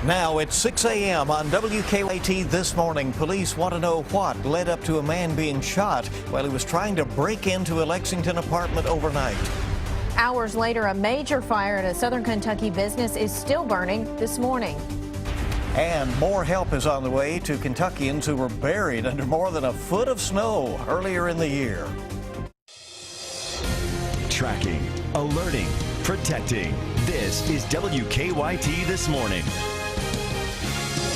Now it's 6 a.m. on WKYT this morning. Police want to know what led up to a man being shot while he was trying to break into a Lexington apartment overnight. Hours later, a major fire at a southern Kentucky business is still burning this morning. And more help is on the way to Kentuckians who were buried under more than a foot of snow earlier in the year. Tracking, alerting, protecting. This is WKYT This Morning.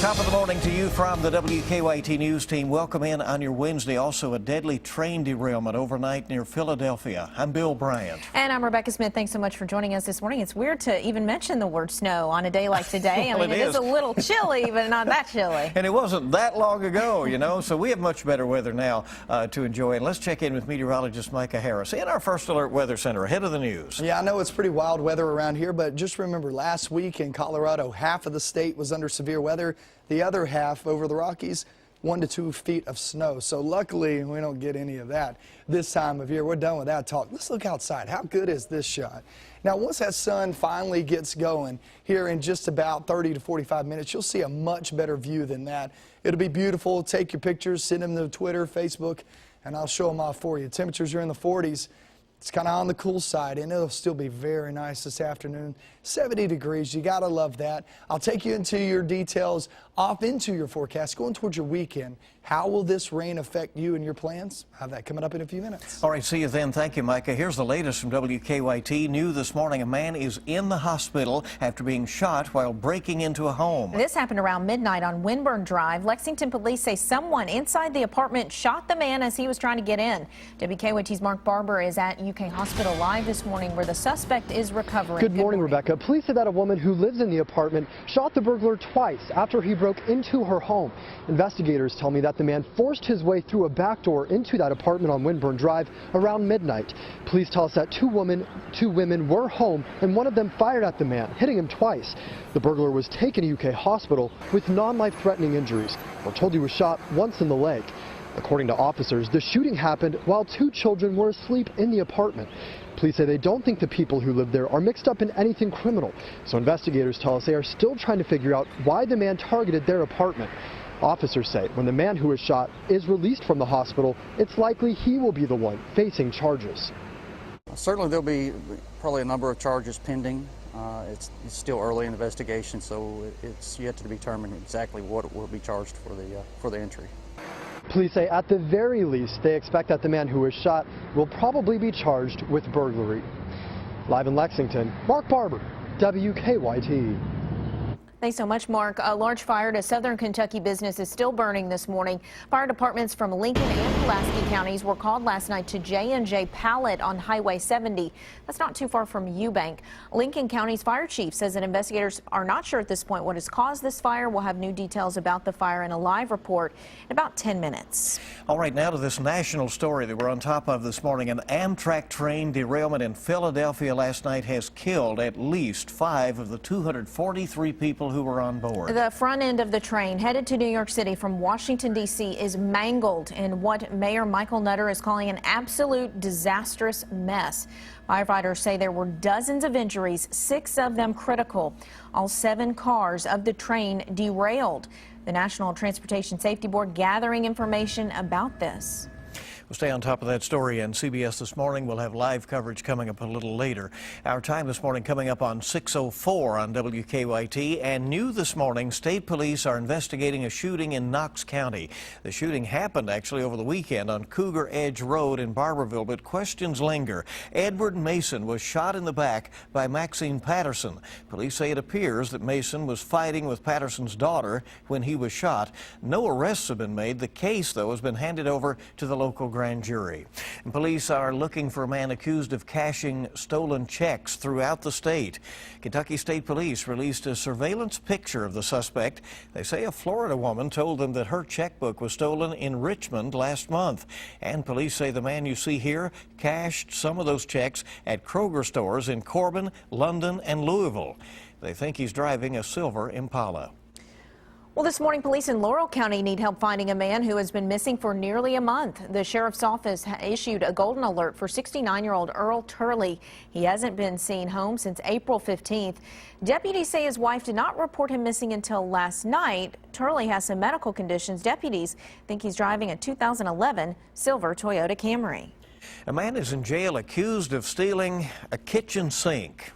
Top of the morning to you from the WKYT News team. Welcome in on your Wednesday. Also, a deadly train derailment overnight near Philadelphia. I'm Bill Bryant. And I'm Rebecca Smith. Thanks so much for joining us this morning. It's weird to even mention the word snow on a day like today. Well, I mean, it is a little chilly, but not that chilly. And it wasn't that long ago, you know, so we have much better weather now to enjoy. And let's check in with meteorologist Micah Harris in our First Alert Weather Center ahead of the news. Yeah, I know it's pretty wild weather around here, but just remember last week in Colorado, half of the state was under severe weather. The other half over the Rockies, 1 to 2 feet of snow. So luckily, we don't get any of that this time of year. We're done with that talk. Let's look outside. How good is this shot? Now, once that sun finally gets going here in just about 30 to 45 minutes, you'll see a much better view than that. It'll be beautiful. Take your pictures, send them to Twitter, Facebook, and I'll show them off for you. Temperatures are in the 40s. It's kind of on the cool side, and it'll still be very nice this afternoon. 70 degrees. You got to love that. I'll take you into your details, off into your forecast, going towards your weekend. How will this rain affect you and your plans? I'll have that coming up in a few minutes. All right, see you then. Thank you, Micah. Here's the latest from WKYT. New this morning, a man is in the hospital after being shot while breaking into a home. This happened around midnight on Winburn Drive. Lexington police say someone inside the apartment shot the man as he was trying to get in. WKYT's Mark Barber is at UK Hospital live this morning where the suspect is recovering. Good morning, Rebecca. Police say that a woman who lives in the apartment shot the burglar twice after he broke into her home. Investigators tell me that the man forced his way through a back door into that apartment on Winburn Drive around midnight. Police tell us that two women were home and one of them fired at the man, hitting him twice. The burglar was taken to UK Hospital with non-life-threatening injuries. We're told he was shot once in the leg. According to officers, the shooting happened while 2 children were asleep in the apartment. Police say they don't think the people who live there are mixed up in anything criminal. So investigators tell us they are still trying to figure out why the man targeted their apartment. Officers say when the man who was shot is released from the hospital, it's likely he will be the one facing charges. Certainly there'll be probably a number of charges pending. It's still early in the investigation, so it's yet to be determined exactly what will be charged for the entry. Police say at the very least they expect that the man who was shot will probably be charged with burglary. Live in Lexington, Mark Barber, WKYT. Thanks so much, Mark. A large fire at a southern Kentucky business is still burning this morning. Fire departments from Lincoln and Pulaski counties were called last night to J&J Pallet on Highway 70. That's not too far from Eubank. Lincoln County's fire chief says that investigators are not sure at this point what has caused this fire. We'll have new details about the fire in a live report in about 10 minutes. All right, now to this national story that we're on top of this morning. An Amtrak train derailment in Philadelphia last night has killed at least 5 of the 243 people who were on board. The front end of the train headed to New York City from Washington, D.C. is mangled in what Mayor Michael Nutter is calling an absolute disastrous mess. Firefighters say there were dozens of injuries, 6 of them critical. All 7 cars of the train derailed. The National Transportation Safety Board gathering information about this. We'll stay on top of that story, and CBS This Morning will have live coverage coming up a little later. Our time this morning coming up on 6:04 on WKYT. And new this morning, state police are investigating a shooting in Knox County. The shooting happened actually over the weekend on Cougar Edge Road in Barberville, but questions linger. Edward Mason was shot in the back by Maxine Patterson. Police say it appears that Mason was fighting with Patterson's daughter when he was shot. No arrests have been made. The case, though, has been handed over to the local grand jury. And police are looking for a man accused of cashing stolen checks throughout the state. Kentucky State Police released a surveillance picture of the suspect. They say a Florida woman told them that her checkbook was stolen in Richmond last month. And police say the man you see here cashed some of those checks at Kroger stores in Corbin, London, and Louisville. They think he's driving a silver Impala. Well, this morning, police in Laurel County need help finding a man who has been missing for nearly a month. The sheriff's office issued a golden alert for 69-year-old Earl Turley. He hasn't been seen home since April 15th. Deputies say his wife did not report him missing until last night. Turley has some medical conditions. Deputies think he's driving a 2011 silver Toyota Camry. A man is in jail accused of stealing a kitchen sink.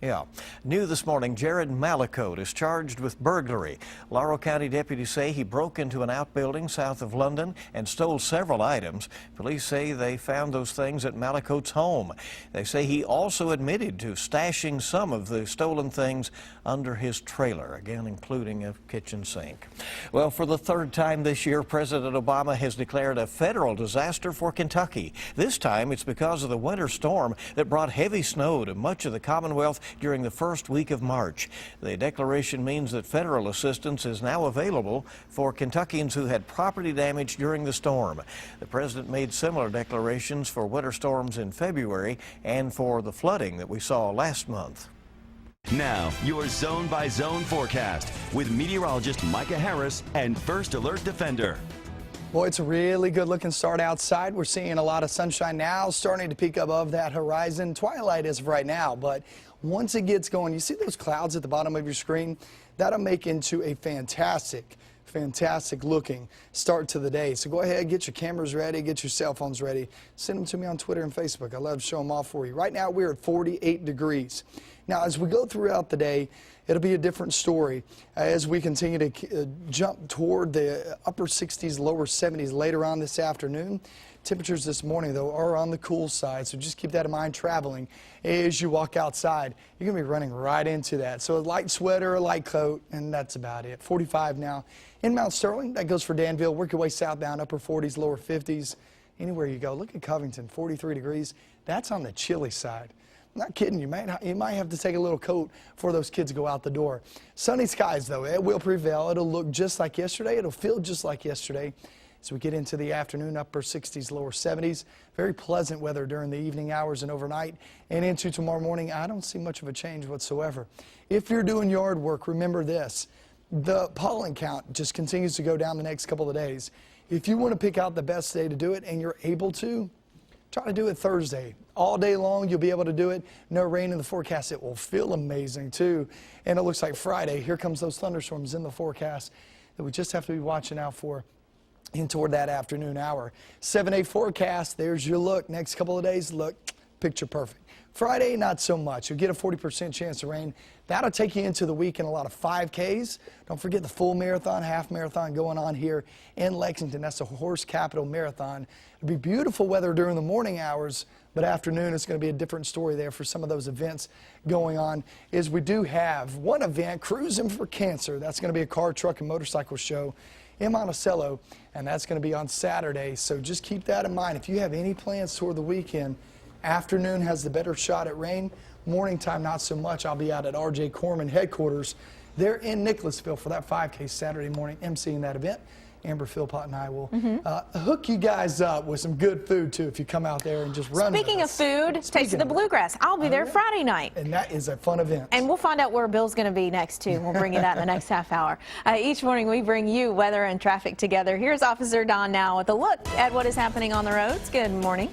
Yeah. New this morning, Jared Malicote is charged with burglary. Laurel County deputies say he broke into an outbuilding south of London and stole several items. Police say they found those things at Malicote's home. They say he also admitted to stashing some of the stolen things under his trailer, again including a kitchen sink. Well, for the third time this year, President Obama has declared a federal disaster for Kentucky. This time it's because of the winter storm that brought heavy snow to much of the Commonwealth during the first week of March. The declaration means that federal assistance is now available for Kentuckians who had property damage during the storm. The president made similar declarations for winter storms in February and for the flooding that we saw last month. Now, your zone-by-zone forecast with meteorologist Micah Harris and First Alert Defender. Boy, it's a really good looking start outside. We're seeing a lot of sunshine now, starting to peak above that horizon. Twilight is right now, but once it gets going, you see those clouds at the bottom of your screen? That'll make into a fantastic looking start to the day. So go ahead, get your cameras ready, get your cell phones ready. Send them to me on Twitter and Facebook. I love to show them off for you. Right now, we're at 48 degrees. Now, as we go throughout the day, it'll be a different story as we continue to jump toward the upper 60s, lower 70s later on this afternoon. Temperatures this morning, though, are on the cool side, so just keep that in mind traveling as you walk outside. You're going to be running right into that. So a light sweater, a light coat, and that's about it. 45 now in Mount Sterling. That goes for Danville. Work your way southbound, upper 40s, lower 50s. Anywhere you go. Look at Covington, 43 degrees. That's on the chilly side. I'm not kidding, you might have to take a little coat for those kids to go out the door. Sunny skies, though, it will prevail. It'll look just like yesterday. It'll feel just like yesterday. As we get into the afternoon, upper 60s, lower 70s. Very pleasant weather during the evening hours and overnight. And into tomorrow morning, I don't see much of a change whatsoever. If you're doing yard work, remember this. The pollen count just continues to go down the next couple of days. If you want to pick out the best day to do it and you're able to, try to do it Thursday. All day long, you'll be able to do it. No rain in the forecast. It will feel amazing, too. And it looks like Friday, here comes those thunderstorms in the forecast that we just have to be watching out for in toward that afternoon hour. 7-day forecast, there's your look. Next couple of days, look, picture perfect. Friday, not so much. You'll get a 40% chance of rain. That'll take you into the weekend, a lot of 5Ks. Don't forget the full marathon, half marathon going on here in Lexington. That's the Horse Capital Marathon. It'll be beautiful weather during the morning hours, but afternoon it's going to be a different story there for some of those events going on. Is we do have one event, Cruising for Cancer. That's going to be a car, truck, and motorcycle show in Monticello, and that's going to be on Saturday. So just keep that in mind. If you have any plans toward the weekend, afternoon has the better shot at rain. Morning time, not so much. I'll be out at R.J. Corman headquarters. They're in Nicholasville for that 5K Saturday morning, emceeing that event. Amber Philpott and I will hook you guys up with some good food, too, if you come out there and just run with us. Speaking of food, Taste of the Bluegrass. I'll be there Friday night. And that is a fun event. And we'll find out where Bill's going to be next, too. We'll bring you that in the next half hour. Each morning, we bring you weather and traffic together. Here's Officer Don now with a look at what is happening on the roads. Good morning.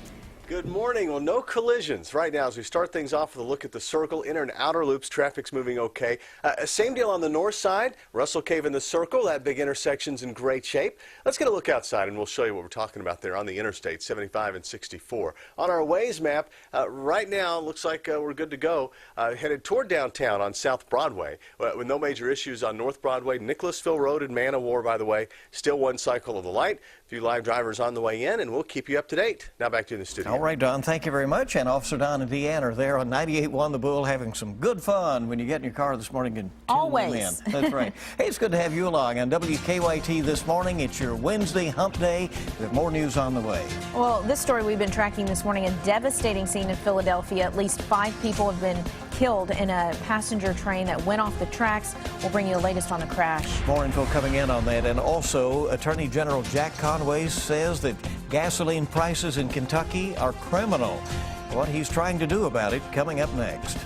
Good morning. Well, no collisions right now as we start things off with a look at the circle, inner and outer loops. Traffic's moving okay. Same deal on the north side. Russell Cave in the circle. That big intersection's in great shape. Let's get a look outside and we'll show you what we're talking about there on the interstate, 75 and 64. On our Waze map, right now looks like we're good to go. Headed toward downtown on South Broadway with no major issues on North Broadway. Nicholasville Road and Man o' War, by the way, still one cycle of the light. A few live drivers on the way in, and we'll keep you up to date. Now back to you in the studio. All right, Don, thank you very much. And Officer Don and Deanne are there on 98.1 The Bull having some good fun when you get in your car this morning and tune them in. That's right. Hey, it's good to have you along on WKYT this morning. It's your Wednesday hump day. We have more news on the way. Well, this story we've been tracking this morning, a devastating scene in Philadelphia. At least 5 people have been killed in a passenger train that went off the tracks. We'll bring you the latest on the crash. More info coming in on that. And also, Attorney General Jack Conway says that gasoline prices in Kentucky are criminal. What he's trying to do about it coming up next.